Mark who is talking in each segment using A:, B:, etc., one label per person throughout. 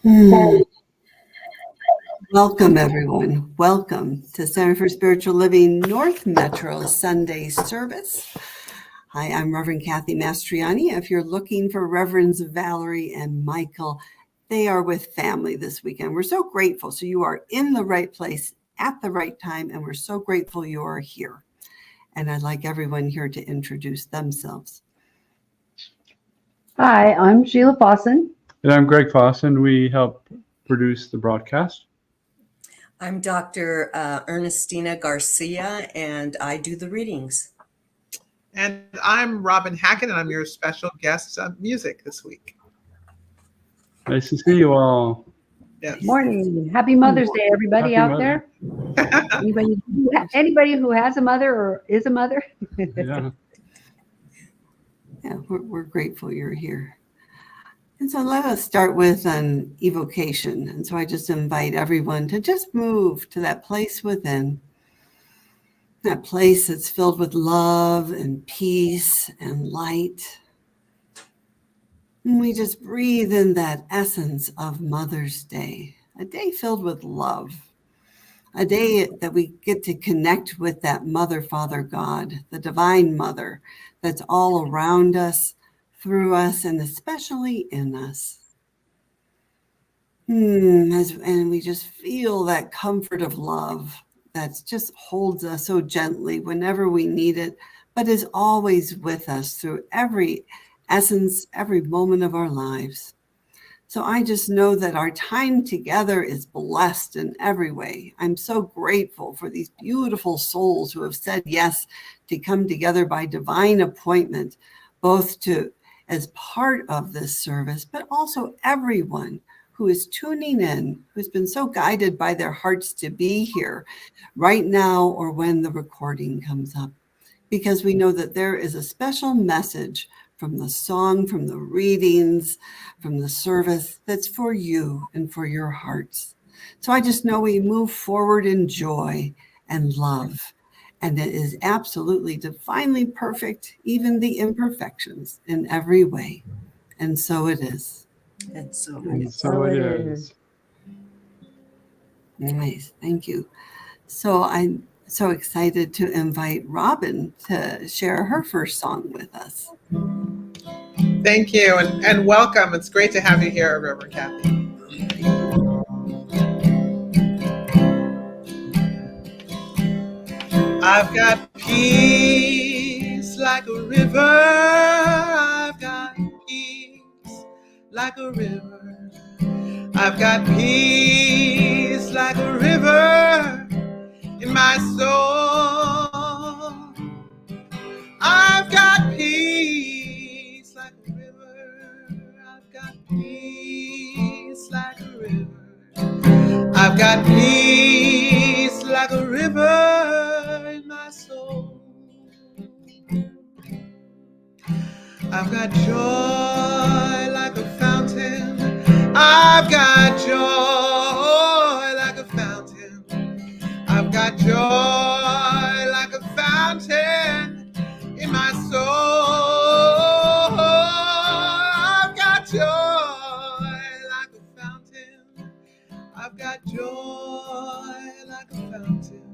A: Hmm. Welcome, everyone. Welcome to Center for Spiritual Living North Metro Sunday service. Hi, I'm Reverend Kathy Mastroianni. If you're looking for Reverends Valerie and Michael, they are with family this weekend. We're so grateful. So you are in the right place at the right time, and we're so grateful you are here. And I'd like everyone here to introduce themselves.
B: Hi, I'm Sheila Fawson.
C: And I'm Greg Fawson. We help produce the broadcast.
D: I'm Dr. Ernestina Garcia, and I do the readings.
E: And I'm Robin Hackett, and I'm your special guest on music this week.
C: Nice to see you all.
E: Yes.
B: Morning. Happy Mother's Day, everybody
C: Happy
B: out there.
C: Mother.
B: Anybody who has a mother or is a mother?
A: Yeah, we're grateful you're here. And so let us start with an evocation. And so I just invite everyone to just move to that place within, that place that's filled with love and peace and light. And we just breathe in that essence of Mother's Day, a day filled with love, a day that we get to connect with that Mother, Father, God, the Divine Mother that's all around us, through us, and especially in us. And we just feel that comfort of love that just holds us so gently whenever we need it, but is always with us through every essence, every moment of our lives. So I just know that our time together is blessed in every way. I'm so grateful for these beautiful souls who have said yes to come together by divine appointment, both to as part of this service, but also everyone who is tuning in, who's been so guided by their hearts to be here right now or when the recording comes up, because we know that there is a special message from the song, from the readings, from the service that's for you and for your hearts. So I just know we move forward in joy and love. And it is absolutely divinely perfect, even the imperfections in every way. And so it is.
D: And so
C: it is.
A: Nice. Thank you. So I'm so excited to invite Robin to share her first song with us.
E: Thank you, and welcome. It's great to have you here, Reverend Kathy. I've got peace like a river. I've got peace like a river. I've got peace like a river in my soul. I've got peace like a river. I've got peace like a river. I've got peace like a river in my soul. I've got joy like a fountain. I've got joy like a fountain. I've got joy like a fountain in my soul. I've got joy like a fountain. I've got joy like a fountain.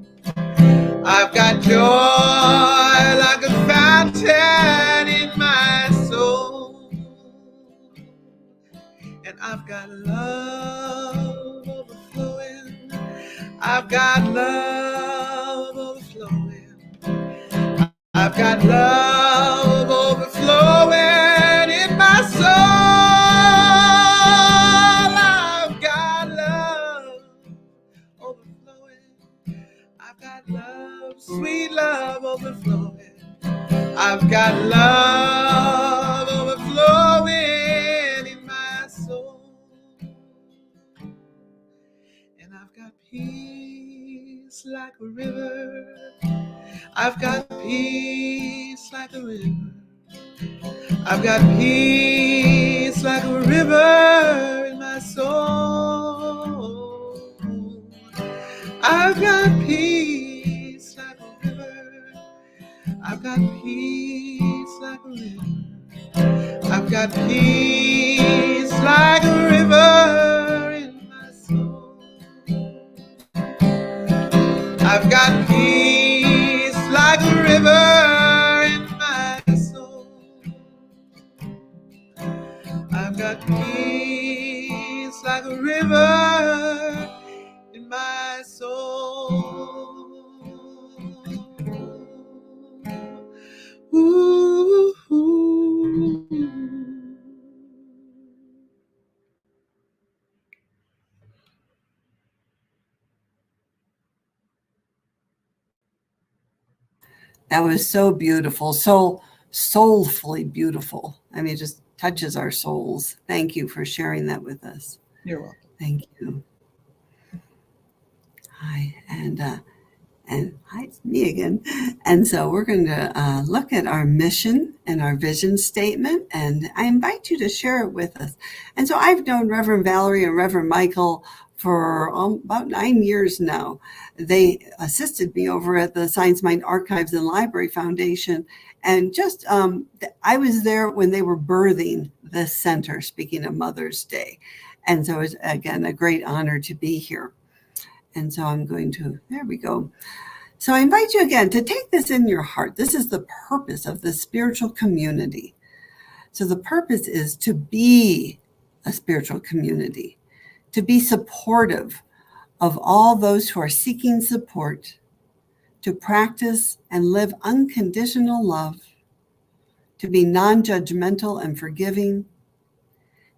E: I've got joy like a fountain in my soul. And I've got love overflowing. I've got love overflowing. I've got love overflowing in my soul. I've got love overflowing. I've got love, sweet love overflowing. I've got love overflowing in my soul. And I've got peace like a river. I've got peace like a river. I've got peace like a river in my soul. I've got peace like a river. I've got peace like a river. I've got peace like a river I've got peace like a river in my soul. I've got peace like a river in my soul. Ooh, ooh.
A: That was so beautiful, so soulfully beautiful. I mean, it just touches our souls. Thank you for sharing that with us.
E: You're welcome.
A: Thank you. Hi, and hi, it's me again. And so we're going to look at our mission and our vision statement, and I invite you to share it with us. And so I've known Reverend Valerie and Reverend Michael for about 9 years now. They assisted me over at the Science Mind Archives and Library Foundation. And just, I was there when they were birthing this center, speaking of Mother's Day. And so it's, again, a great honor to be here. And so I'm going to, there we go. So I invite you again to take this in your heart. This is the purpose of the spiritual community. So the purpose is to be a spiritual community, to be supportive of all those who are seeking support, to practice and live unconditional love, to be non-judgmental and forgiving,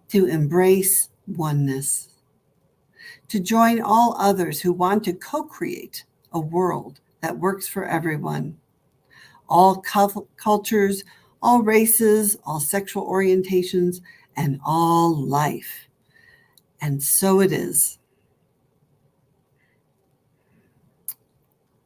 A: to embrace oneness, to join all others who want to co-create a world that works for everyone, all cultures, all races, all sexual orientations, and all life. And so it is.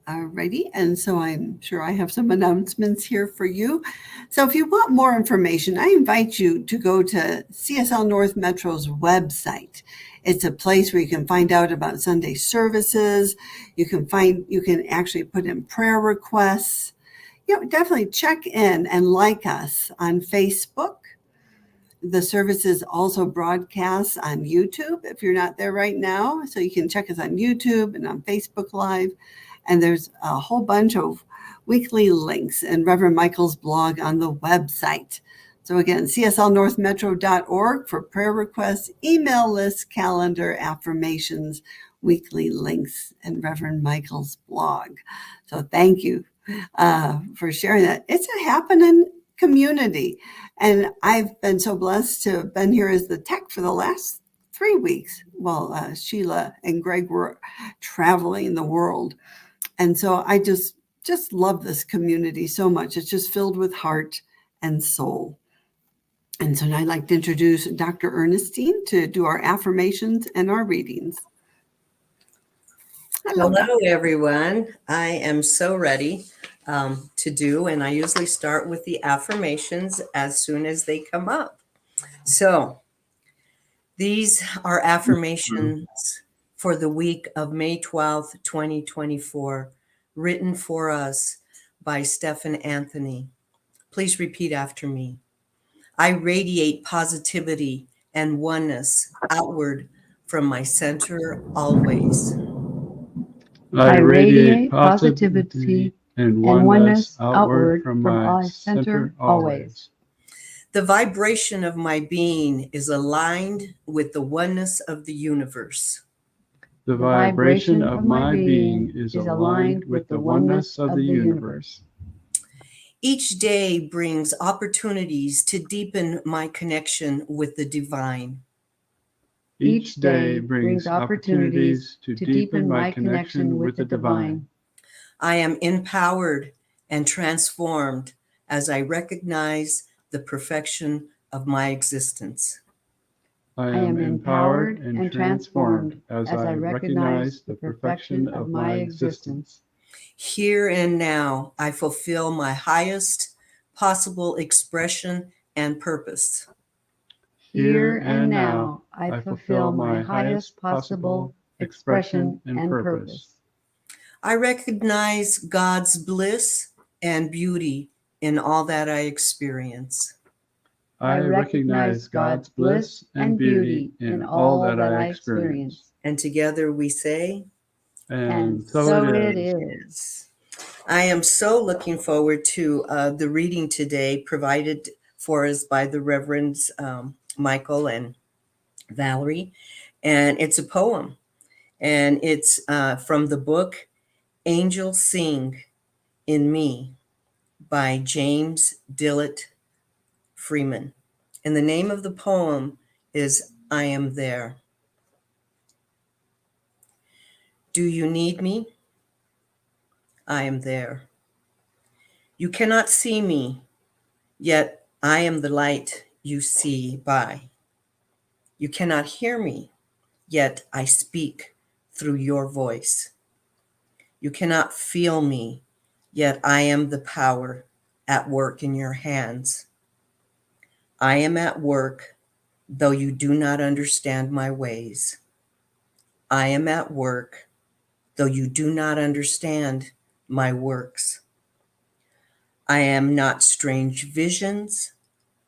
A: Alrighty, and so I'm sure I have some announcements here for you. So if you want more information, I invite you to go to CSL North Metro's website. It's a place where you can find out about Sunday services. You can actually put in prayer requests. Definitely check in and like us on Facebook. The service is also broadcast on YouTube if you're not there right now. So you can check us on YouTube and on Facebook Live. And there's a whole bunch of weekly links in Reverend Michael's blog on the website. So again, cslnorthmetro.org for prayer requests, email lists, calendar, affirmations, weekly links, and Reverend Michael's blog. So thank you for sharing that. It's a happening community. And I've been so blessed to have been here as the tech for the last 3 weeks while Sheila and Greg were traveling the world. And so I just love this community so much. It's just filled with heart and soul. And so I'd like to introduce Dr. Ernestine to do our affirmations and our readings.
D: Hello, everyone. I am so ready to do, and I usually start with the affirmations as soon as they come up. So these are affirmations for the week of May 12th, 2024, written for us by Stephen Anthony. Please repeat after me. I radiate positivity and oneness outward from my center always.
C: I radiate positivity and oneness outward from my center always.
D: The vibration of my being is aligned with the oneness of the universe.
C: The vibration of my being is aligned with the oneness of the universe.
D: Each day brings opportunities to deepen my connection with the divine.
C: Each day brings opportunities to deepen my connection with the divine.
D: I am empowered and transformed as I recognize the perfection of my existence.
C: I am empowered and transformed as I recognize the perfection of my existence.
D: Here and now, I fulfill my highest possible expression and purpose.
C: Here and now, I fulfill my highest possible expression and purpose.
D: I recognize God's bliss and beauty in all that I experience.
C: I recognize God's bliss and beauty in all that I experience.
D: And together we say,
C: And
B: so
C: so
B: it
C: it is.
B: is.
D: I am so looking forward to the reading today provided for us by the Reverends Michael and Valerie. And it's a poem. And it's from the book Angels Sing in Me by James Dillet Freeman. And the name of the poem is I Am There. Do you need me? I am there. You cannot see me, yet I am the light you see by. You cannot hear me, yet I speak through your voice. You cannot feel me, yet I am the power at work in your hands. I am at work, though you do not understand my ways. I am at work, though you do not understand my works. I am not strange visions.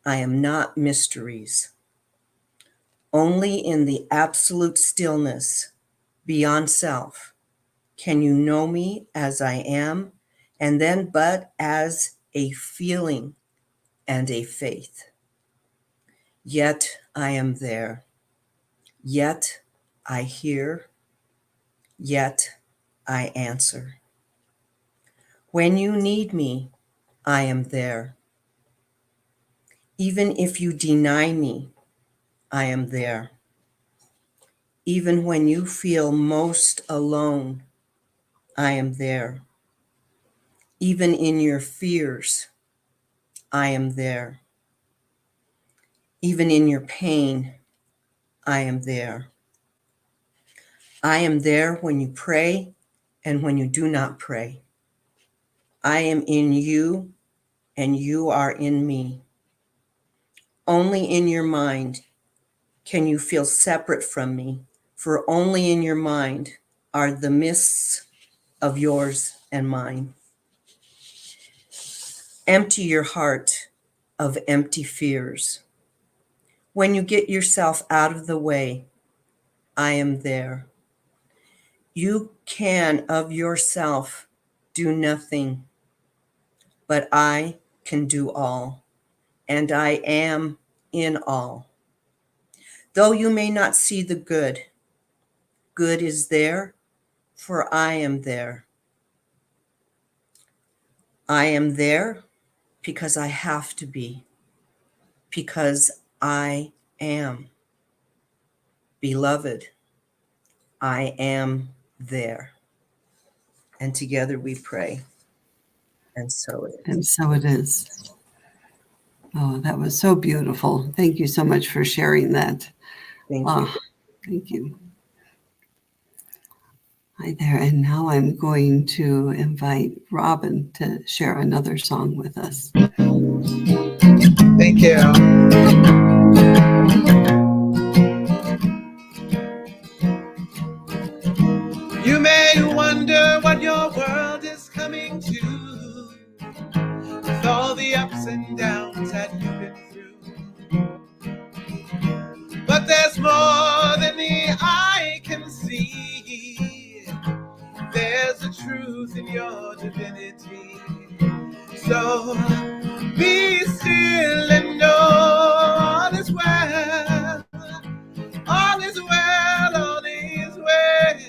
D: I am not mysteries. Only in the absolute stillness beyond self can you know me as I am, and then but as a feeling and a faith. Yet I am there. Yet I hear. Yet I answer. When you need me, I am there. Even if you deny me, I am there. Even when you feel most alone, I am there. Even in your fears, I am there. Even in your pain, I am there. I am there when you pray and when you do not pray. I am in you and you are in me. Only in your mind can you feel separate from me, for only in your mind are the mists of yours and mine. Empty your heart of empty fears. When you get yourself out of the way, I am there. You can of yourself do nothing, but I can do all, and I am in all. Though you may not see the good, good is there, for I am there. I am there because I have to be, because I am. Beloved, I am there. And together we pray. And so it is.
A: And so it is. Oh, that was so beautiful. Thank you so much for sharing that.
D: Thank you.
A: Thank you. Hi there. And now I'm going to invite Robin to share another song with us.
E: Thank you. You may wonder what your world is coming to, with all the ups and downs that you've been through. But there's more than the eye can see. There's a truth in your divinity. So be still and know all is well. All is well, all is well.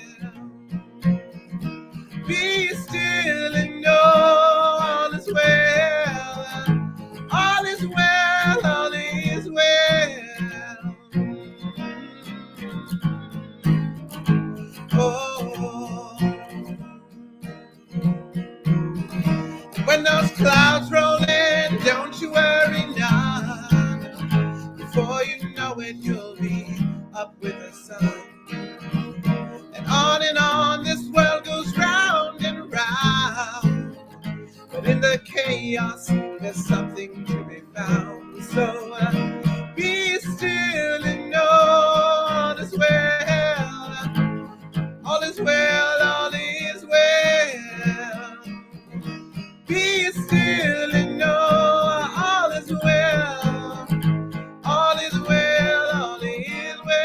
E: Be still and know all is well. All is well, all is well. Oh, when those clouds roll in, don't you worry none. Before you know it, you'll be up with the sun. And on this world goes round and round. But in the chaos, there's something to be found. So be still and know all is well. All is well, all is well. Be still and know all is well. All is well, all is well.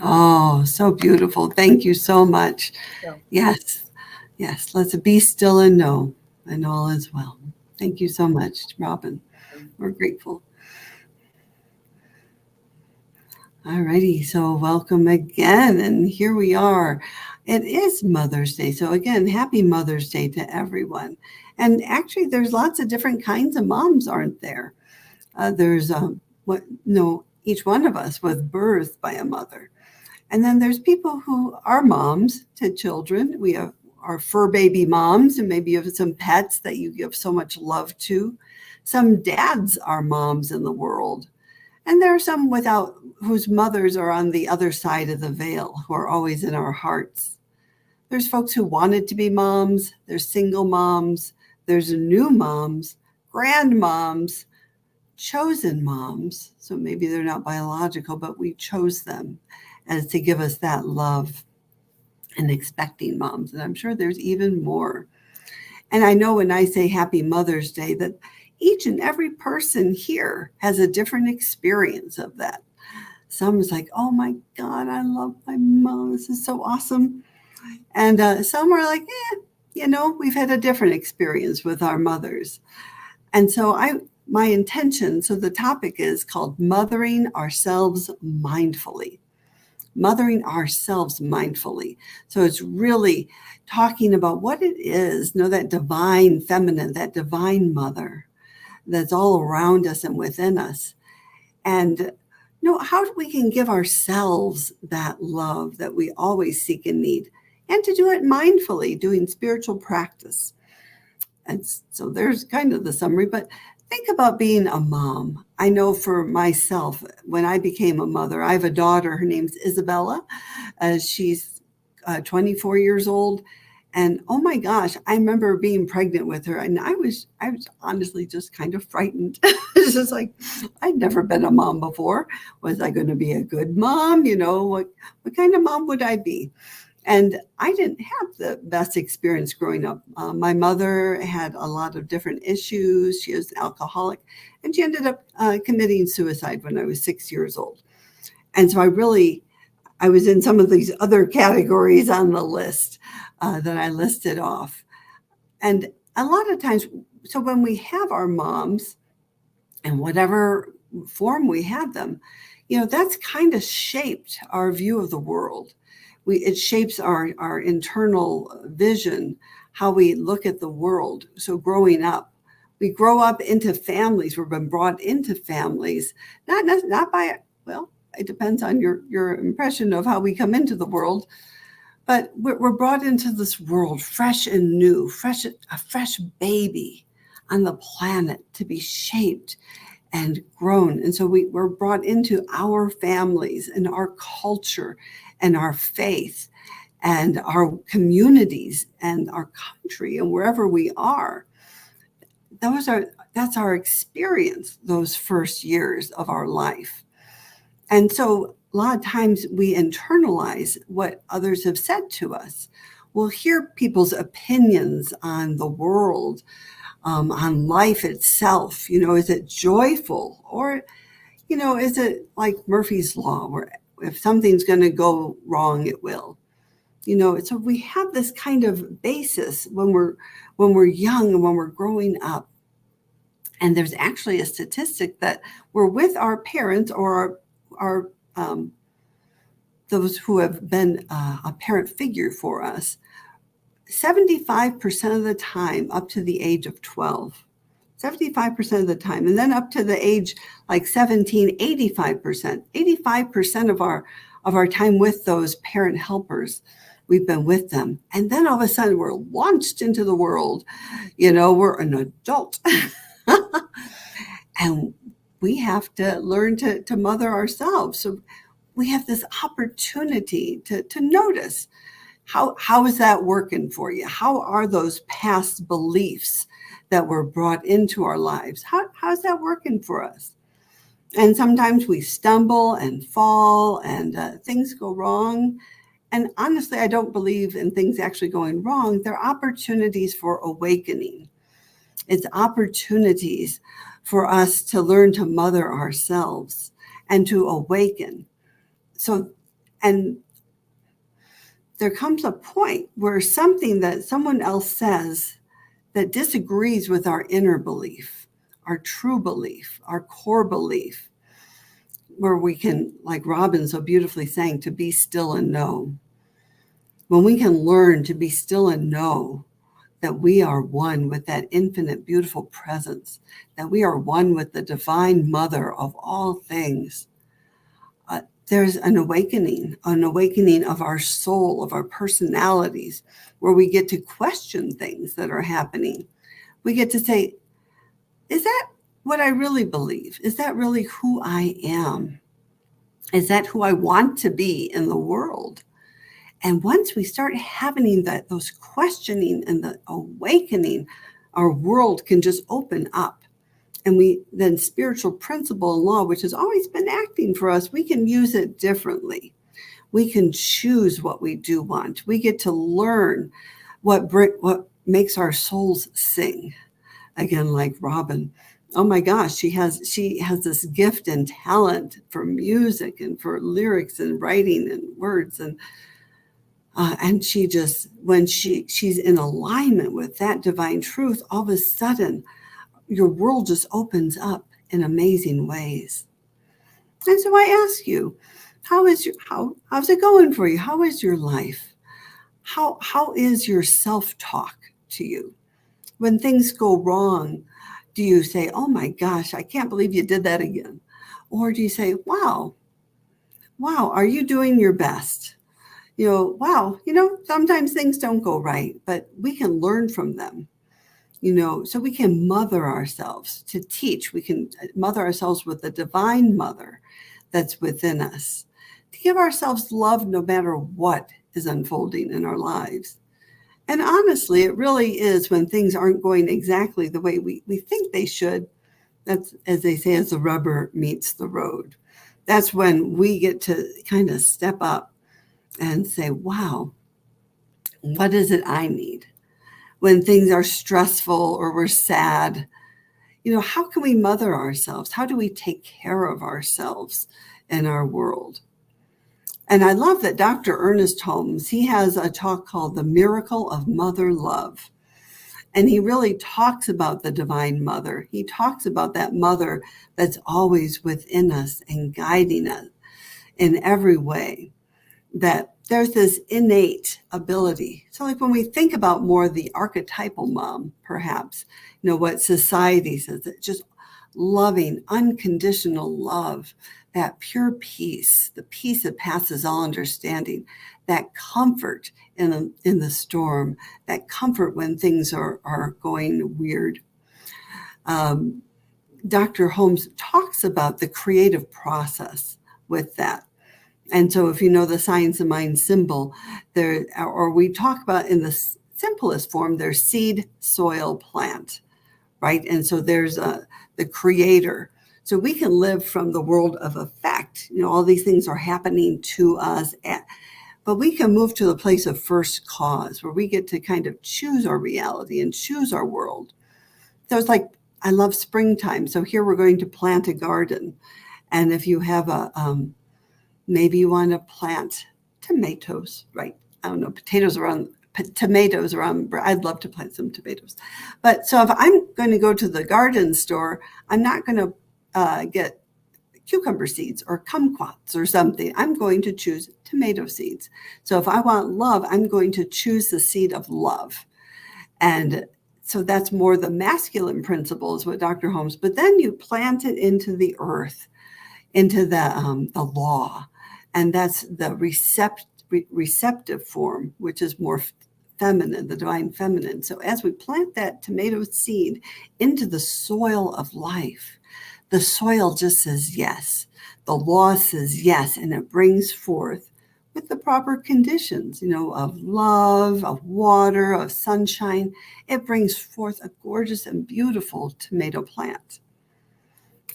A: Oh, so beautiful. Thank you so much.
D: So.
A: Yes. Yes. Let's be still and know, and all is well. Thank you so much, Robin. We're grateful. All righty. So welcome again. And here we are. It is Mother's Day. So again, happy Mother's Day to everyone. And actually, there's lots of different kinds of moms, aren't there? There's each one of us was birthed by a mother. And then there's people who are moms to children. We have our fur baby moms, and maybe you have some pets that you give so much love to. Some dads are moms in the world. And there are some whose mothers are on the other side of the veil, who are always in our hearts. There's folks who wanted to be moms. There's single moms. There's new moms, grandmoms, chosen moms. So maybe they're not biological, but we chose them as to give us that love, and expecting moms. And I'm sure there's even more. And I know when I say Happy Mother's Day, that each and every person here has a different experience of that. Some is like, oh my God, I love my mom. This is so awesome. And some are like, we've had a different experience with our mothers. And so my intention, so the topic is called Mothering Ourselves Mindfully. Mothering ourselves mindfully. So it's really talking about what it is, that divine feminine, that divine mother that's all around us and within us. And how we can give ourselves that love that we always seek and need, and to do it mindfully, doing spiritual practice. And so there's kind of the summary, but think about being a mom. I know for myself, when I became a mother, I have a daughter, her name's Isabella. She's 24 years old. And oh my gosh, I remember being pregnant with her, and I was honestly just kind of frightened. It's just like, I'd never been a mom before. Was I going to be a good mom? What kind of mom would I be? And I didn't have the best experience growing up. My mother had a lot of different issues. She was an alcoholic, and she ended up committing suicide when I was 6 years old. And so I was in some of these other categories on the list that I listed off. And a lot of times, so when we have our moms, in whatever form we have them, that's kind of shaped our view of the world. It shapes our internal vision, how we look at the world. So growing up, we grow up into families. We've been brought into families, not by, well, it depends on your impression of how we come into the world, but we're brought into this world fresh and new, a fresh baby on the planet to be shaped and grown. And so we're brought into our families and our culture and our faith and our communities and our country and wherever we are. That's our experience, those first years of our life. And so a lot of times we internalize what others have said to us. We'll hear people's opinions on the world, on life itself. Is it joyful, or, is it like Murphy's Law, where if something's going to go wrong, it will. So we have this kind of basis when we're young and when we're growing up. And there's actually a statistic that we're with our parents or our those who have been a parent figure for us 75% of the time up to the age of 12. 75% of the time. And then up to the age like 17, 85%. 85% of our time with those parent helpers, we've been with them. And then all of a sudden we're launched into the world. We're an adult. And we have to learn to mother ourselves. So we have this opportunity to notice how is that working for you? How are those past beliefs that were brought into our lives? How's that working for us? And sometimes we stumble and fall and things go wrong. And honestly, I don't believe in things actually going wrong. They're opportunities for awakening. It's opportunities for us to learn to mother ourselves and to awaken. so, and there comes a point where something that someone else says that disagrees with our inner belief, our true belief, our core belief, where we can, like Robin so beautifully sang, to be still and know. When we can learn to be still and know that we are one with that infinite, beautiful presence, that we are one with the divine mother of all things, there's an awakening of our soul, of our personalities, where we get to question things that are happening. We get to say, is that what I really believe? Is that really who I am? Is that who I want to be in the world? And once we start having those questioning and the awakening, our world can just open up. And then spiritual principle and law, which has always been acting for us, we can use it differently. We can choose what we do want. We get to learn what makes our souls sing. Again, like Robin. Oh my gosh, she has this gift and talent for music and for lyrics and writing and words. And she just, when she's in alignment with that divine truth, all of a sudden, your world just opens up in amazing ways. And so I ask you, how's it going for you? How is your life? How is your self-talk to you? When things go wrong, do you say, oh my gosh, I can't believe you did that again? Or do you say, wow, are you doing your best? Wow, sometimes things don't go right, but we can learn from them. So we can mother ourselves to teach. We can mother ourselves with the divine mother that's within us, to give ourselves love no matter what is unfolding in our lives. And honestly, it really is when things aren't going exactly the way we think they should. That's, as they say, as the rubber meets the road. That's when we get to kind of step up and say, wow, what is it I need? When things are stressful or we're sad, how can we mother ourselves? How do we take care of ourselves in our world? And I love that Dr. Ernest Holmes, he has a talk called The Miracle of Mother Love. And he really talks about the divine mother. He talks about that mother that's always within us and guiding us in every way, that there's this innate ability. So like when we think about more the archetypal mom, perhaps, what society says, that just loving, unconditional love, that pure peace, the peace that passes all understanding, that comfort in the storm, that comfort when things are going weird. Dr. Holmes talks about the creative process with that. And so if you know the Science of Mind symbol, or we talk about in the simplest form, there's seed, soil, plant, right? And so there's the creator. So we can live from the world of effect. All these things are happening to us, but we can move to the place of first cause, where we get to kind of choose our reality and choose our world. So it's like, I love springtime. So here we're going to plant a garden. And if you have maybe you want to plant tomatoes, right? I don't know, tomatoes around. I'd love to plant some tomatoes. But so if I'm going to go to the garden store, I'm not going to get cucumber seeds or kumquats or something. I'm going to choose tomato seeds. So if I want love, I'm going to choose the seed of love. And so that's more the masculine principle is what Dr. Holmes, but then you plant it into the earth, into the law. And that's the receptive form, which is more feminine, the divine feminine. So as we plant that tomato seed into the soil of life, the soil just says yes. The law says yes, and it brings forth, with the proper conditions, of love, of water, of sunshine, it brings forth a gorgeous and beautiful tomato plant.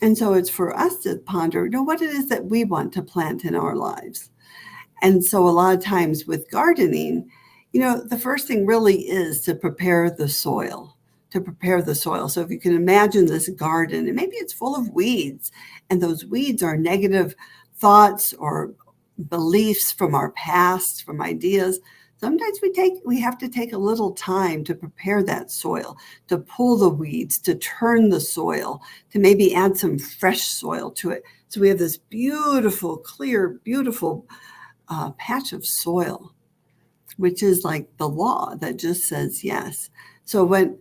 A: And so it's for us to ponder, what it is that we want to plant in our lives. And so a lot of times with gardening, the first thing really is to prepare the soil. So if you can imagine this garden, and maybe it's full of weeds, and those weeds are negative thoughts or beliefs from our past, from ideas. Sometimes we have to take a little time to prepare that soil, to pull the weeds, to turn the soil, to maybe add some fresh soil to it. So we have this beautiful, clear, beautiful patch of soil, which is like the law that just says yes. So when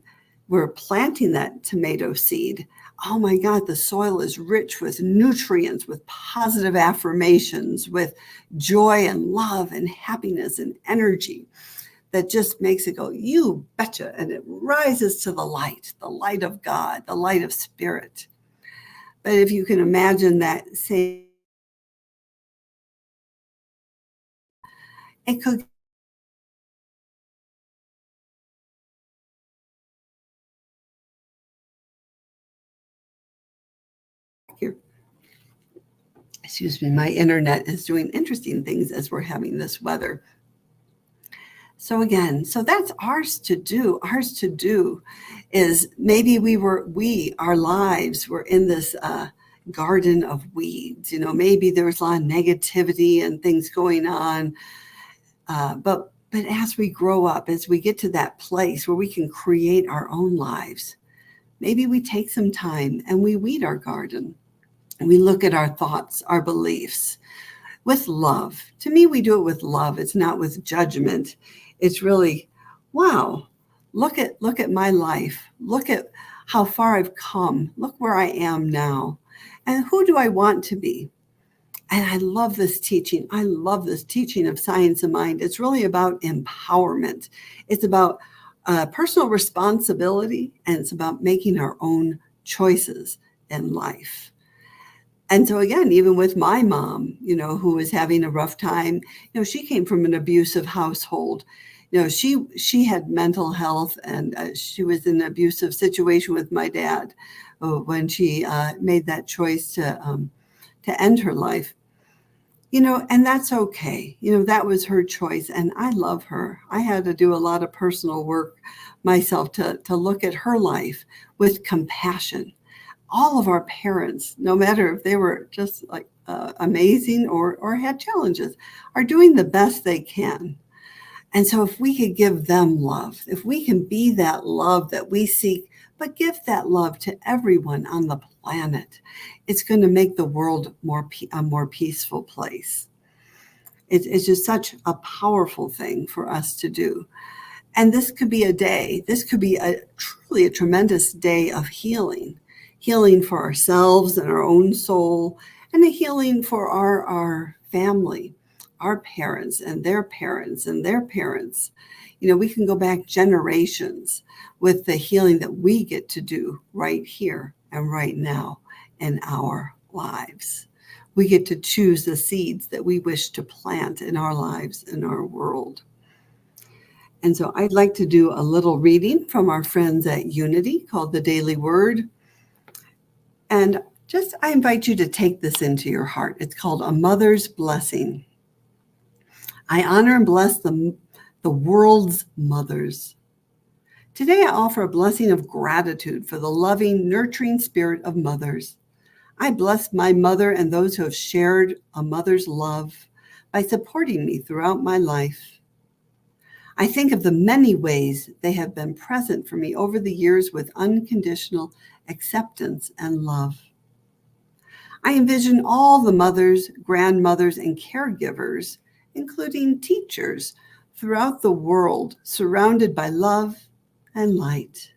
A: we're planting that tomato seed, oh my God, the soil is rich with nutrients, with positive affirmations, with joy and love and happiness and energy that just makes it go, you betcha. And it rises to the light of God, the light of spirit. But if you can imagine that same, it could here. Excuse me, my internet is doing interesting things as we're having this weather. So again, so that's ours to do. Ours to do is maybe our lives were in this garden of weeds. Maybe there was a lot of negativity and things going on. But as we grow up, as we get to that place where we can create our own lives, maybe we take some time and we weed our garden. And we look at our thoughts, our beliefs with love. To me, we do it with love. It's not with judgment. It's really, wow, look at my life. Look at how far I've come. Look where I am now. And who do I want to be? And I love this teaching. I love this teaching of Science of Mind. It's really about empowerment. It's about personal responsibility, and it's about making our own choices in life. And so again, even with my mom, who was having a rough time, she came from an abusive household. She had mental health, and she was in an abusive situation with my dad when she made that choice to end her life. And that's okay. That was her choice, and I love her. I had to do a lot of personal work myself to look at her life with compassion. All of our parents, no matter if they were just like amazing or had challenges, are doing the best they can. And so if we could give them love, if we can be that love that we seek, but give that love to everyone on the planet, it's going to make the world a more peaceful place. It's just such a powerful thing for us to do. And this could be a day. This could be truly a tremendous day of healing for ourselves and our own soul, and a healing for our family, our parents and their parents and their parents. We can go back generations with the healing that we get to do right here and right now in our lives. We get to choose the seeds that we wish to plant in our lives, in our world. And so I'd like to do a little reading from our friends at Unity called the Daily Word. And I invite you to take this into your heart. It's called A Mother's Blessing. I honor and bless the world's mothers. Today, I offer a blessing of gratitude for the loving, nurturing spirit of mothers. I bless my mother and those who have shared a mother's love by supporting me throughout my life. I think of the many ways they have been present for me over the years with unconditional acceptance and love. I envision all the mothers, grandmothers, and caregivers, including teachers, throughout the world, surrounded by love and light.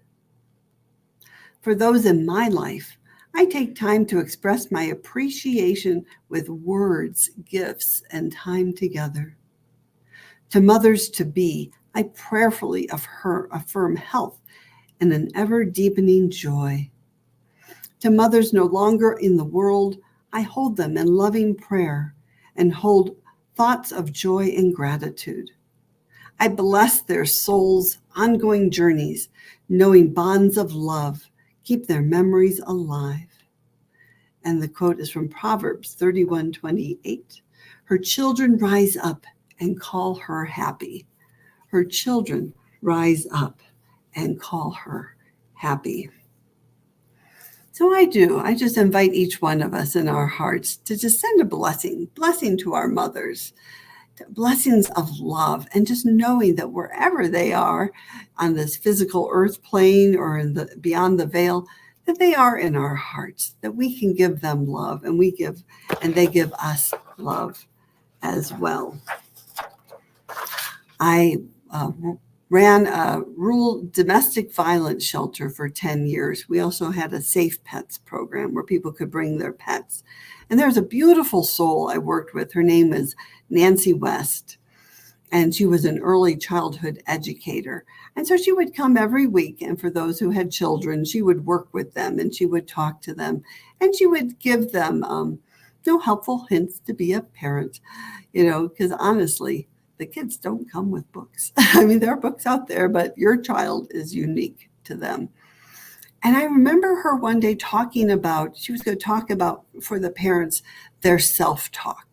A: For those in my life, I take time to express my appreciation with words, gifts, and time together. To mothers to be, I prayerfully affirm health and an ever-deepening joy. To mothers no longer in the world, I hold them in loving prayer and hold thoughts of joy and gratitude. I bless their souls' ongoing journeys, knowing bonds of love keep their memories alive. And the quote is from Proverbs 31:28. Her children rise up and call her happy. Her children rise up and call her happy. So I just invite each one of us in our hearts to just send a blessing to our mothers, blessings of love, and just knowing that wherever they are on this physical earth plane or in the beyond the veil, that they are in our hearts, that we can give them love, and they give us love as well. I ran a rural domestic violence shelter for 10 years. We also had a Safe Pets program where people could bring their pets. And there's a beautiful soul I worked with. Her name is Nancy West, and she was an early childhood educator. And so she would come every week, and for those who had children, she would work with them, and she would talk to them, and she would give them helpful hints to be a parent, because honestly, the kids don't come with books. I mean, there are books out there, but your child is unique to them. And I remember her one day she was going to talk about, for the parents, their self-talk.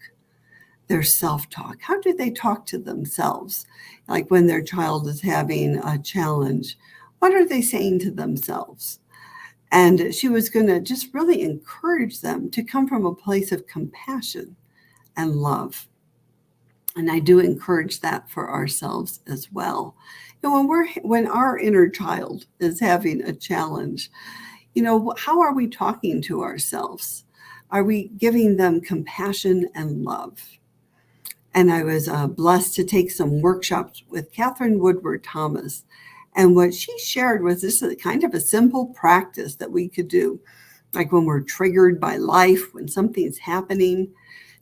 A: How do they talk to themselves? Like when their child is having a challenge, what are they saying to themselves? And she was going to just really encourage them to come from a place of compassion and love. And I do encourage that for ourselves as well. When our inner child is having a challenge, how are we talking to ourselves? Are we giving them compassion and love? And I was blessed to take some workshops with Catherine Woodward Thomas. And what she shared was this is kind of a simple practice that we could do, like when we're triggered by life, when something's happening,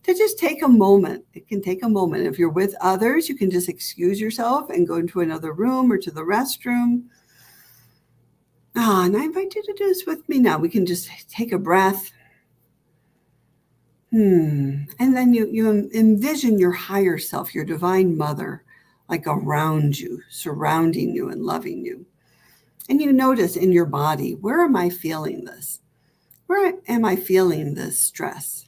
A: to just take a moment. It can take a moment. If you're with others, you can just excuse yourself and go into another room or to the restroom. And I invite you to do this with me now. We can just take a breath. And then you envision your higher self, your divine mother, like around you, surrounding you and loving you. And you notice in your body, where am I feeling this? Where am I feeling this stress?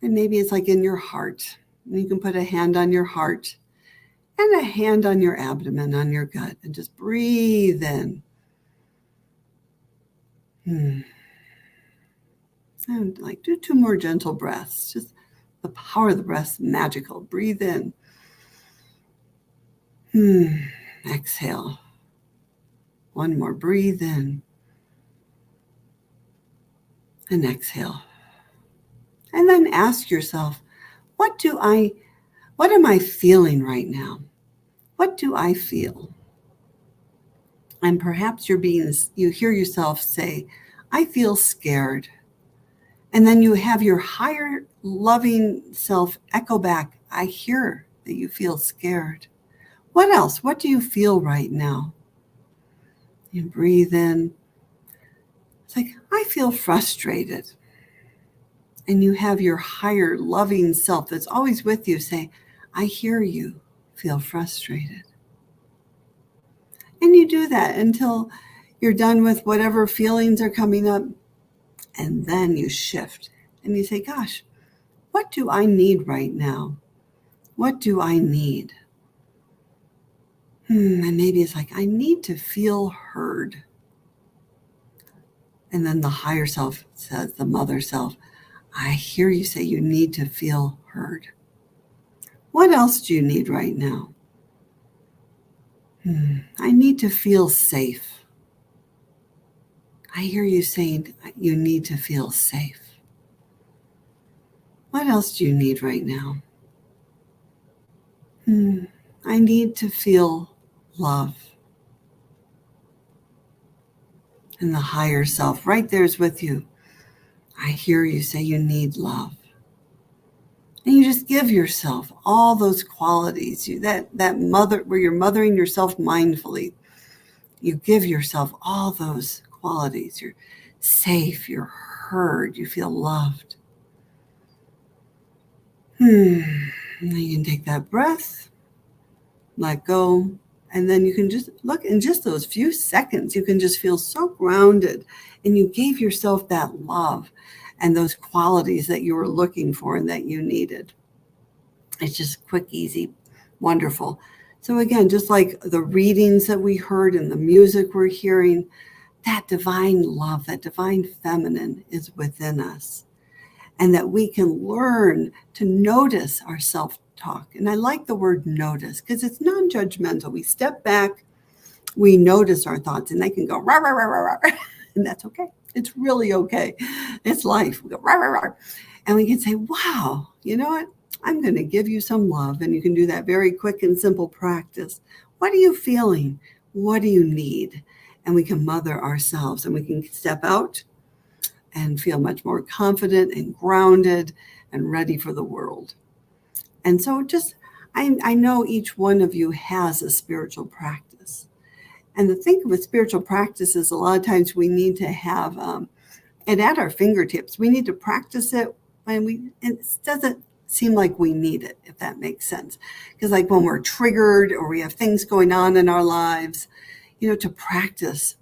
A: And maybe it's like in your heart. And you can put a hand on your heart and a hand on your abdomen, on your gut, and just breathe in. And do 2 more gentle breaths. Just the power of the breath is magical. Breathe in. Exhale. 1 more. Breathe in. And exhale. And then ask yourself, what am I feeling right now? What do I feel? And perhaps you hear yourself say, I feel scared. And then you have your higher loving self echo back, I hear that you feel scared. What else? What do you feel right now? You breathe in. It's like, I feel frustrated. And you have your higher loving self that's always with you say, I hear you feel frustrated. And you do that until you're done with whatever feelings are coming up. And then you shift and you say, gosh, what do I need right now? What do I need? And maybe it's like, I need to feel heard. And then the higher self says, the mother self, I hear you say you need to feel heard. What else do you need right now? I need to feel safe. I hear you saying you need to feel safe. What else do you need right now? I need to feel love. And the higher self right there's with you. I hear you say you need love. And you just give yourself all those qualities, that mother, where you're mothering yourself mindfully. You give yourself all those qualities. You're safe, you're heard, you feel loved. And then you can take that breath, let go, and then you can just look in just those few seconds, you can just feel so grounded, and you gave yourself that love and those qualities that you were looking for and that you needed. It's just quick, easy, wonderful. So again, just like the readings that we heard and the music we're hearing, that divine love, that divine feminine is within us, and that we can learn to notice our self-talk. And I like the word notice because it's non-judgmental. We step back, we notice our thoughts, and they can go rah, rah, rah, rah, rah, and that's okay. It's really okay. It's life. We go rah, rah, rah. And we can say, wow, you know what? I'm going to give you some love. And you can do that very quick and simple practice. What are you feeling? What do you need? And we can mother ourselves, and we can step out and feel much more confident and grounded and ready for the world. And so I know each one of you has a spiritual practice. And the thing with spiritual practice is a lot of times we need to have it at our fingertips. We need to practice it when it doesn't seem like we need it, if that makes sense. Because like when we're triggered or we have things going on in our lives, to practice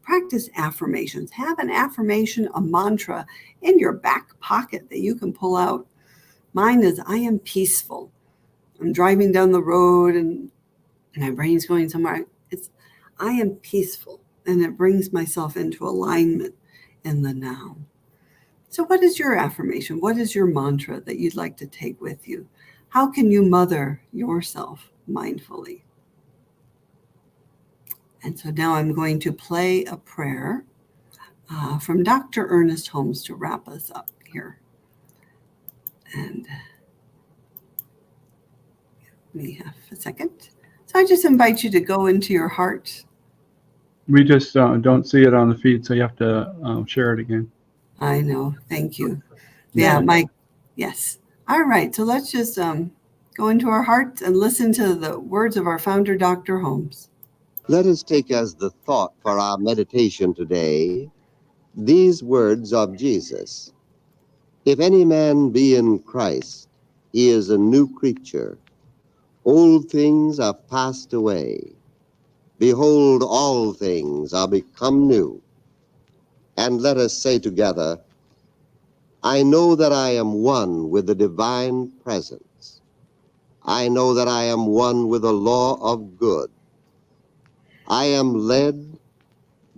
A: affirmations. Have an affirmation, a mantra in your back pocket that you can pull out. Mine is, I am peaceful. I'm driving down the road and my brain's going somewhere. It's, I am peaceful. And it brings myself into alignment in the now. So what is your affirmation? What is your mantra that you'd like to take with you? How can you mother yourself mindfully? And so now I'm going to play a prayer from Dr. Ernest Holmes to wrap us up here. And give me a second. So I just invite you to go into your heart.
C: We just don't see it on the feed, so you have to share it again.
A: I know. Thank you. Yeah, Mike. Yes. All right. So let's just go into our hearts and listen to the words of our founder, Dr. Holmes.
F: Let us take as the thought for our meditation today these words of Jesus. If any man be in Christ, he is a new creature. Old things are passed away. Behold, all things are become new. And let us say together, I know that I am one with the divine presence. I know that I am one with the law of good. I am led,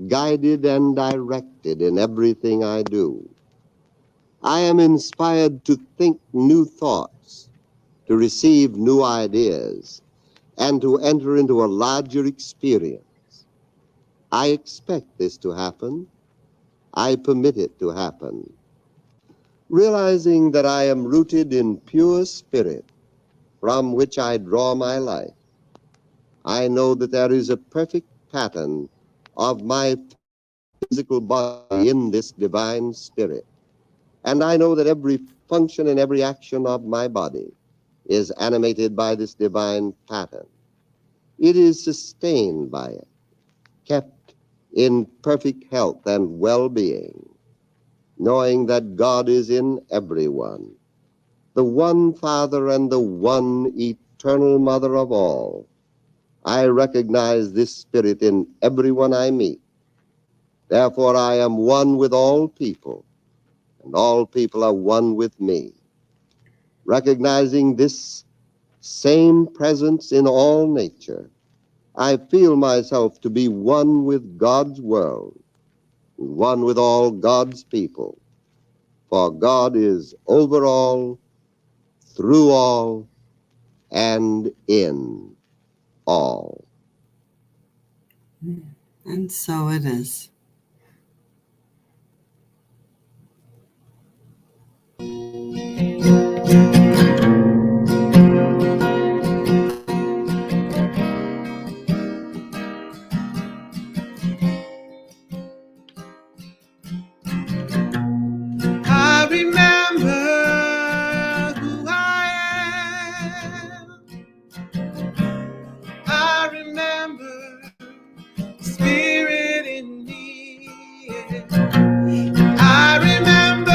F: guided, and directed in everything I do. I am inspired to think new thoughts, to receive new ideas, and to enter into a larger experience. I expect this to happen. I permit it to happen. Realizing that I am rooted in pure spirit from which I draw my life, I know that there is a perfect pattern of my physical body in this divine spirit. And I know that every function and every action of my body is animated by this divine pattern. It is sustained by it, kept in perfect health and well-being, knowing that God is in everyone, the one Father and the one eternal Mother of all. I recognize this spirit in everyone I meet. Therefore, I am one with all people, and all people are one with me. Recognizing this same presence in all nature, I feel myself to be one with God's world, and one with all God's people. For God is over all, through all, and in all.
A: And so it is.
E: I remember who I am. I remember the spirit in me. I remember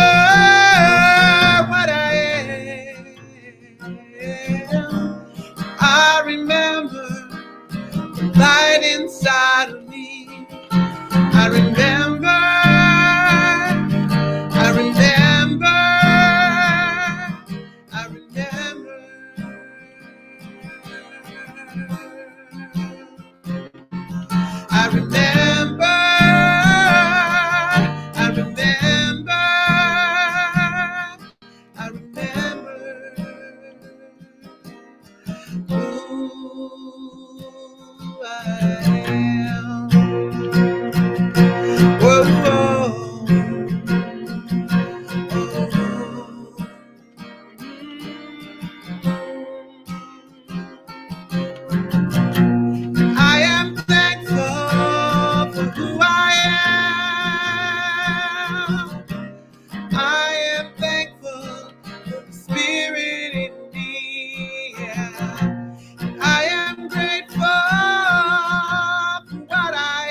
E: what I am. I remember the light inside of me. I remember. I remember. I remember I am thankful for who I am. I am thankful for the Spirit in me. Yeah. I am grateful for what I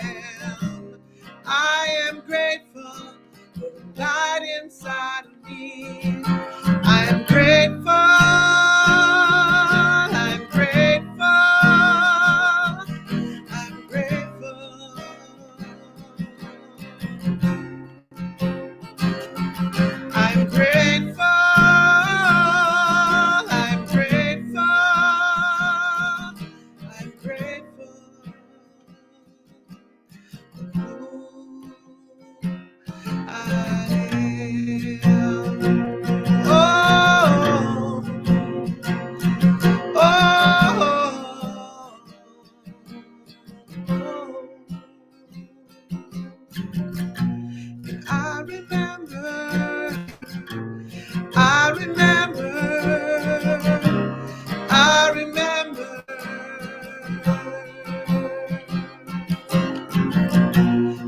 E: am. I am grateful for the light inside of me. I am grateful. I'm grateful. I'm grateful. I'm grateful. I'm grateful. I'm grateful. I am. Oh, oh, I remember, I remember, I remember.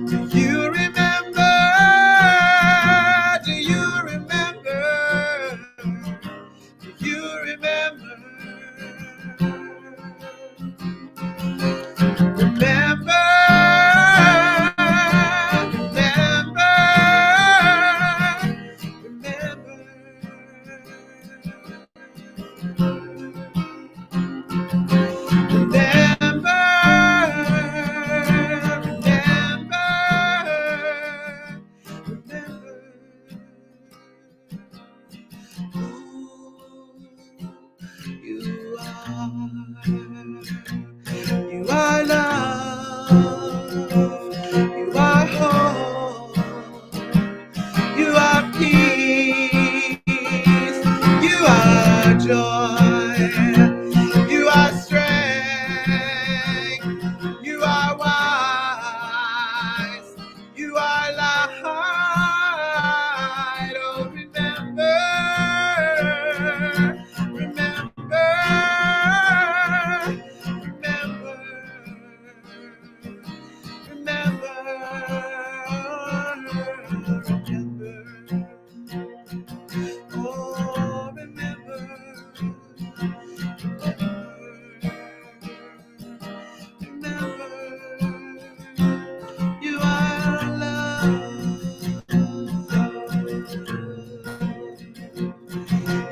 E: Do you remember? Do you remember? Do you remember? Remember, you are love, you are hope, you are peace, you are joy, you are strength, you are wise, you are light. Oh, remember, remember, remember, remember, remember. Oh, remember, remember, you are love.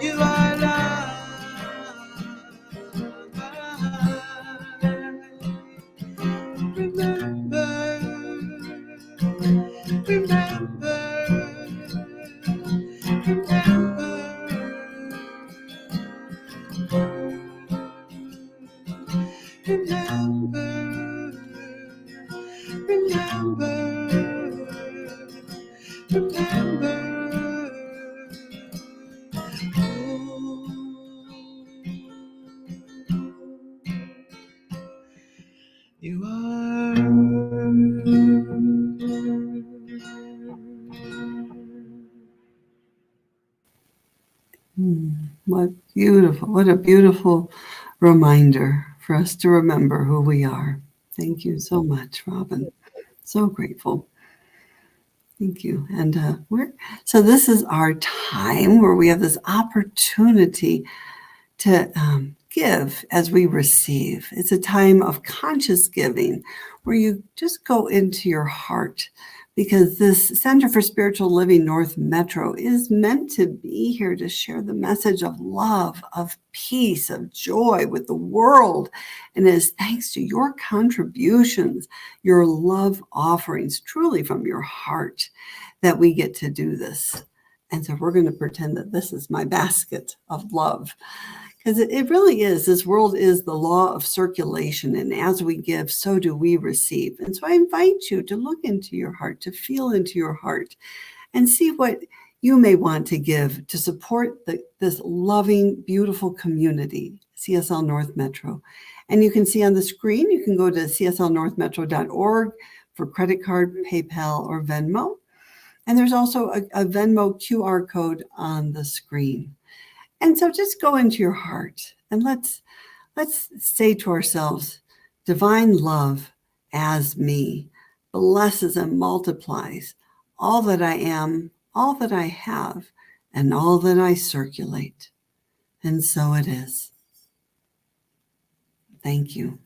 E: You are love. Remember, remember, remember, remember, remember. You are.
A: What a beautiful reminder for us to remember who we are. Thank you so much, Robin. So grateful. Thank you. And so this is our time where we have this opportunity to give as we receive. It's a time of conscious giving where you just go into your heart, because this Center for Spiritual Living North Metro is meant to be here to share the message of love, of peace, of joy with the world. And it is thanks to your contributions, your love offerings, truly from your heart, that we get to do this. And so we're going to pretend that this is my basket of love. Because it really is. This world is the law of circulation. And as we give, so do we receive. And so I invite you to look into your heart, to feel into your heart, and see what you may want to give to support this loving, beautiful community, CSL North Metro. And you can see on the screen, you can go to cslnorthmetro.org for credit card, PayPal, or Venmo. And there's also a Venmo QR code on the screen. And so just go into your heart and let's say to ourselves, divine love as me blesses and multiplies all that I am, all that I have, and all that I circulate. And so it is. Thank you.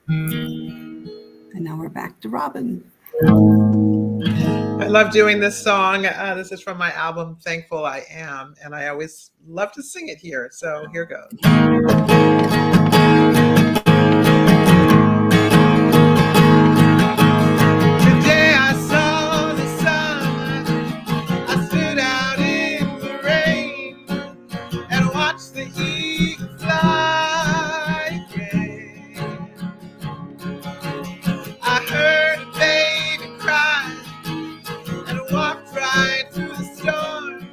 A: And now we're back to Robin.
E: I love doing this song. This is from my album, Thankful I Am, and I always love to sing it here. So here goes. Today I saw the sun. I stood out in the rain and watched the eagle fly again. I heard a baby cry and walked right through the storm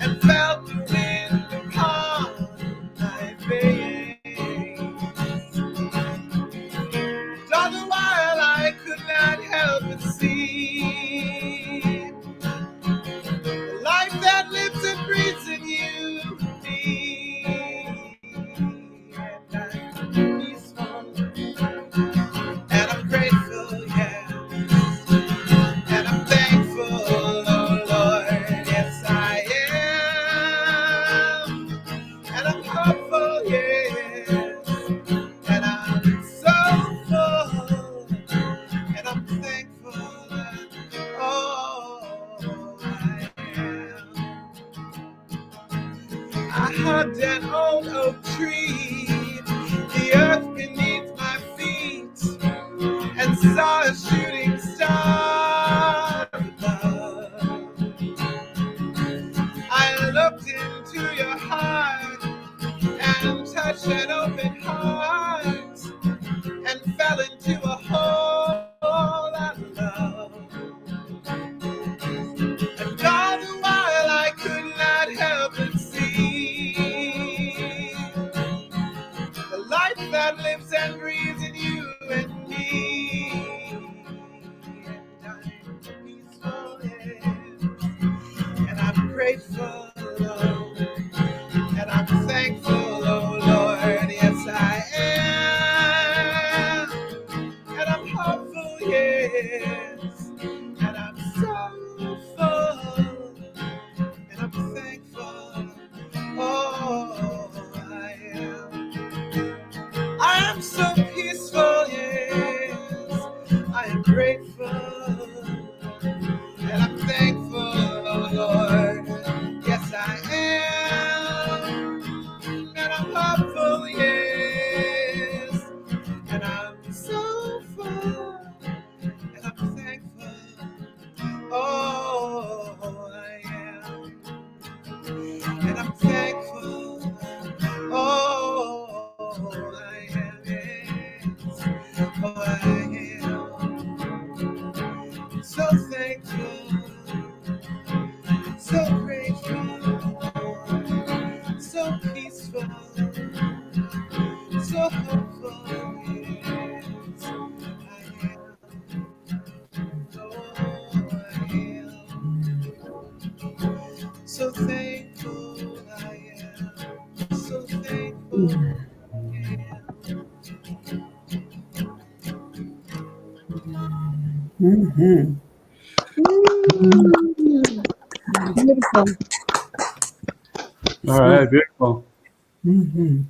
E: and felt the wind upon my face. And all the while I could not help but see the life that lives and breathes in you and me. And I'm peaceful and I'm grateful, yeah. And I'm thankful, oh Lord, yes I am. And I'm hopeful, yes. And I'm so full. And I'm thankful, oh I am. I hugged an old oak tree, the earth beneath my feet, and saw a shooting star above. I looked into your heart and touched an open heart and fell into a hole of love. And all the while I could not help but see the life that lives and breathes in you and me. And I'm peaceful, yes. And I'm grateful, Lord. And I'm thankful, oh Lord, yes I am. And I'm hopeful, yes. And I'm so full. And I'm thankful, oh I am. I am so peaceful, yes. I am grateful. And I'm thankful, oh Lord. Yes, I am. And I'm hopeful, yes. And I'm so full. And I'm thankful, oh I am. And I'm thankful, oh I am, yes. Oh I am. So thankful, so grateful, so peaceful, so hopeful, yes, I am. Oh, I am. So thankful I am. So thankful I am.
A: Mm-hmm.
B: Beautiful.
C: All right, beautiful.
A: Mm-hmm.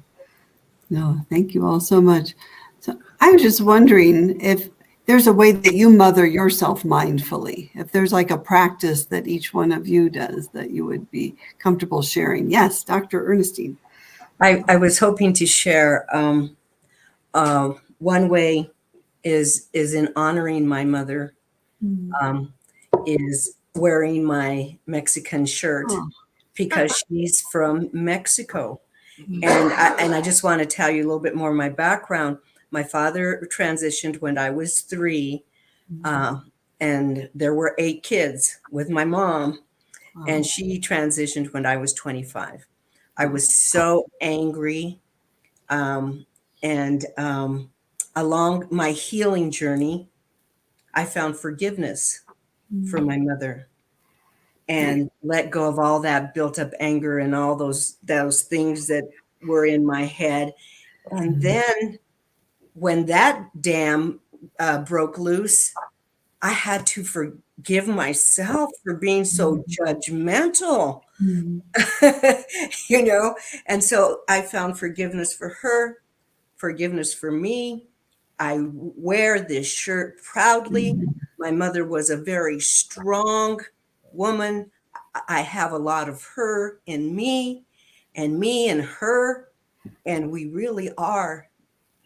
A: No, thank you all so much. So I was just wondering if there's a way that you mother yourself mindfully, if there's like a practice that each one of you does that you would be comfortable sharing. Yes, Dr. Ernestine.
D: I was hoping to share one way is in honoring my mother, is wearing my Mexican shirt because she's from Mexico. And I just want to tell you a little bit more of my background. My father transitioned when I was 3, and there were 8 kids with my mom,
A: Wow.
D: and she transitioned when I was 25. I was so angry. And along my healing journey, I found forgiveness for my mother and let go of all that built up anger and all those things that were in my head. And then when that dam broke loose, I had to forgive myself for being so judgmental. You know, and so I found forgiveness for her, forgiveness for me. I wear this shirt proudly. My mother was a very strong woman. I have a lot of her in me and her, and we really are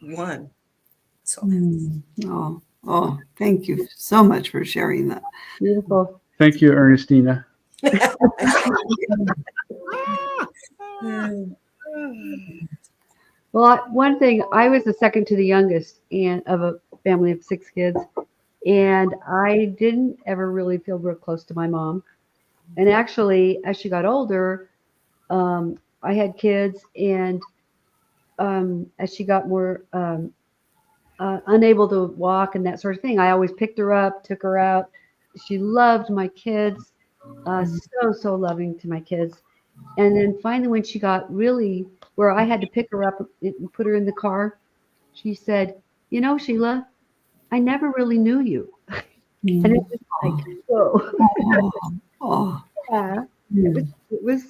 D: one. So
A: Oh, thank you so much for sharing that.
B: Beautiful.
C: Thank you, Ernestina.
B: Well, one thing, I was the second to the youngest and of a family of 6 kids, and I didn't ever really feel real close to my mom. And actually, as she got older, I had kids, and as she got more unable to walk and that sort of thing, I always picked her up, took her out. She loved my kids, so loving to my kids. And then finally, when she got really where I had to pick her up and put her in the car, she said, "You know, Sheila, I never really knew you." And it was like, whoa.
A: Oh,
B: Yeah,
A: mm,
B: it was,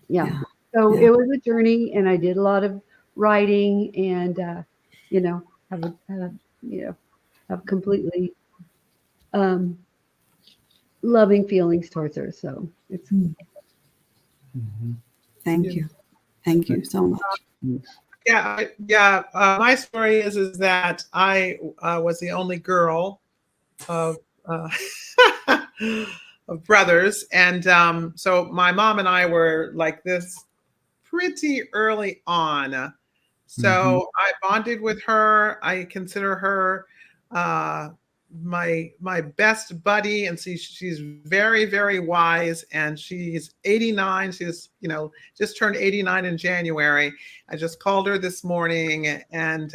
B: yeah.
A: yeah.
B: So
A: Yeah.
B: it was a journey, and I did a lot of writing, and you know, have completely um, loving feelings towards her. So it's
A: Thank you. Thank you so much.
E: Yeah. My story is that I was the only girl of of brothers, and so my mom and I were like this pretty early on. So I bonded with her. I consider her uh, my best buddy, and she's very, very wise, and she's 89. She's just turned 89 in January. I just called her this morning, and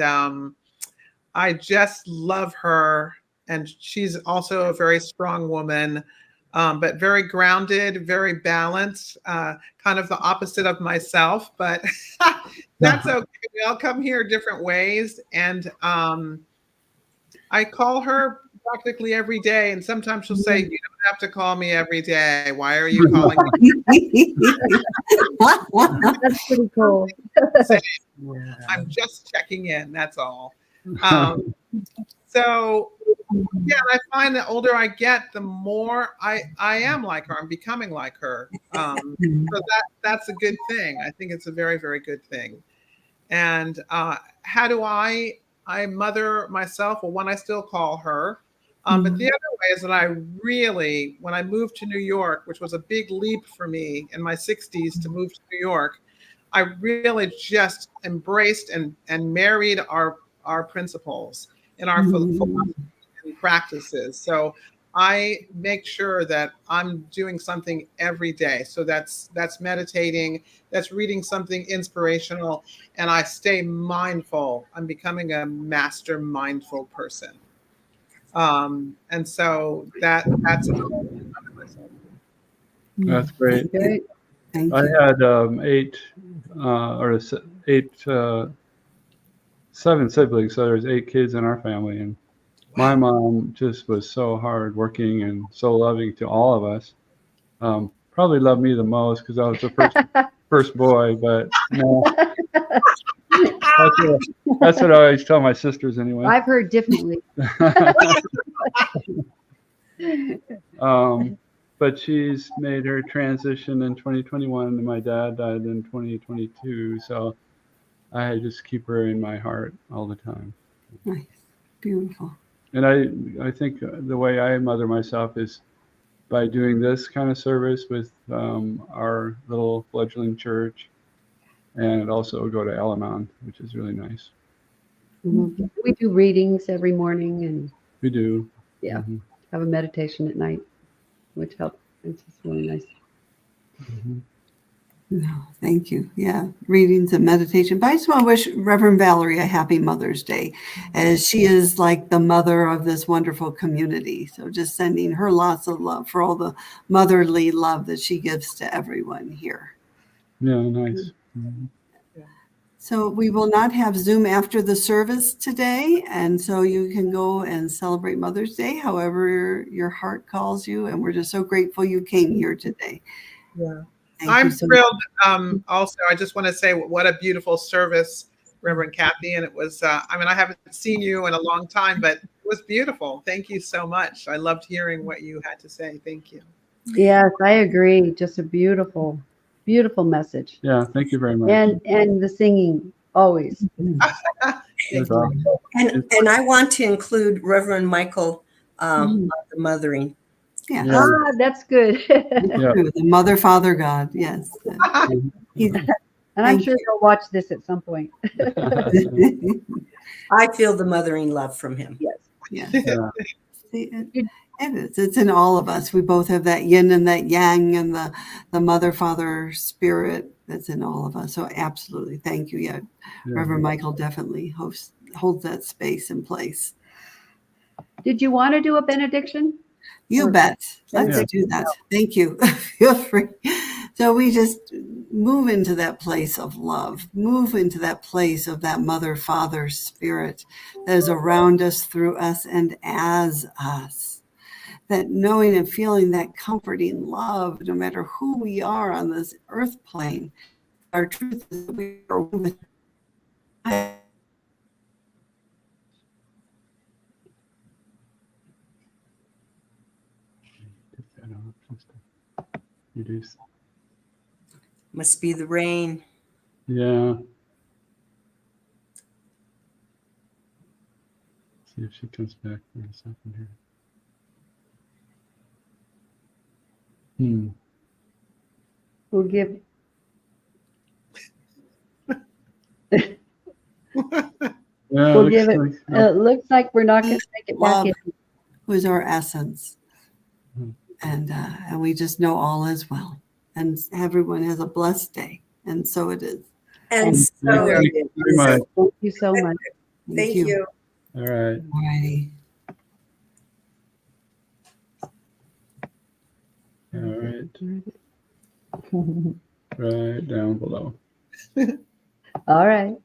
E: I just love her. And she's also a very strong woman, but very grounded, very balanced, kind of the opposite of myself, but that's okay. We all come here different ways. And I call her practically every day. And sometimes she'll say, "You don't have to call me every day. Why are you calling me?"
B: that's pretty cool.
E: I'm just checking in. That's all. So yeah, and I find the older I get, the more I am like her. I'm becoming like her. So that's a good thing. I think it's a very, very good thing. And how do I mother myself? Well, one, I still call her. But the other way is that I really, when I moved to New York, which was a big leap for me in my 60s to move to New York, I really just embraced and married our principles and our philosophy and practices. So I make sure that I'm doing something every day. So that's meditating, that's reading something inspirational, and I stay mindful. I'm becoming a master mindful person. And so that's
C: That's great.
B: Great.
A: Thank
C: I
A: you.
C: had 7 siblings, so there's 8 kids in our family, and my mom just was so hard working and so loving to all of us. Probably loved me the most because I was the first boy, but no, that's what I always tell my sisters anyway.
B: I've heard differently.
C: But she's made her transition in 2021, and my dad died in 2022, so I just keep her in my heart all the time.
A: Nice. Beautiful.
C: And I think the way I mother myself is by doing this kind of service with our little fledgling church, and also go to Al-Anon, which is really nice.
B: We do readings every morning, and
C: We do.
B: yeah. have a meditation at night, which helps. It's just really nice.
C: Mhm.
A: No, thank you. Yeah, readings and meditation. But I just want to wish Reverend Valerie a happy Mother's Day, as she is like the mother of this wonderful community. So just sending her lots of love for all the motherly love that she gives to everyone here.
C: Yeah, nice. Mhm.
A: So we will not have Zoom after the service today, and so you can go and celebrate Mother's Day however your heart calls you. And we're just so grateful you came here today.
E: Yeah.
A: Thank
E: I'm
A: you so
E: thrilled.
A: much.
E: Also, I just want to say what a beautiful service, Reverend Kathy. And it was, I mean, I haven't seen you in a long time, but it was beautiful. Thank you so much. I loved hearing what you had to say. Thank you.
B: Yes, I agree. Just a beautiful, beautiful message.
C: Yeah, thank you very much.
B: And the singing always.
E: Thank
C: That's
E: you.
C: awesome.
D: And I want to include Reverend Michael
B: Mhm.
D: on the mothering.
A: Yeah.
C: Yeah.
B: Ah, that's good.
C: Yeah.
A: True. The Mother, Father, God. Yes.
C: Mhm.
A: He's,
B: And I'm
A: Thank
B: sure you'll watch this at some point.
D: I feel the mothering love from him.
B: Yes.
A: yes.
C: Yeah.
A: See, it is. It's in all of us. We both have that yin and that yang and the mother father spirit that's in all of us. So absolutely. Thank you. Yeah.
C: Yeah.
A: Reverend Michael definitely holds that space and place.
B: Did you want to do a benediction?
A: You
B: Or-
A: bet. Let's
C: Yeah.
A: do that. Thank you. Feel free. So we just move into that place of love, move into that place of that mother father spirit that is around us, through us, and as us. That knowing and feeling that comforting love, no matter who we are on this earth plane, our truth is that we are one with God.
C: Take that off and stuff. You do.
D: Must be the rain.
C: Yeah. See if she comes back for a second here. Hmm.
B: We'll give.
C: Yeah,
B: We'll
C: looks
B: give it.
C: like
B: It looks like we're not going to make it back
A: Love,
B: in.
A: who is our essence.
C: Hmm.
A: And we just know all is well. And everyone has a blessed day. And so it is.
D: And
B: And
D: so
C: Thank
D: it
C: you very
D: is.
C: much.
B: thank you so much.
D: Thank you.
C: All right.
A: All righty.
C: All right. Right down below.
B: All right.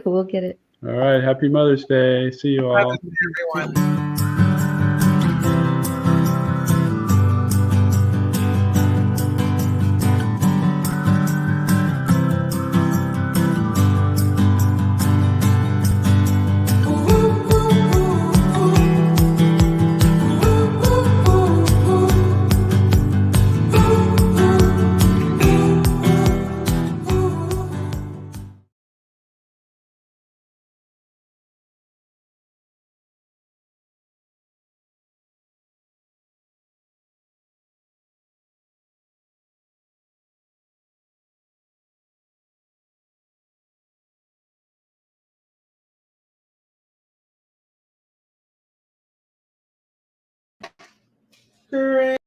B: We'll get it.
C: All right. Happy Mother's Day. See you all.
E: Everyone. Great.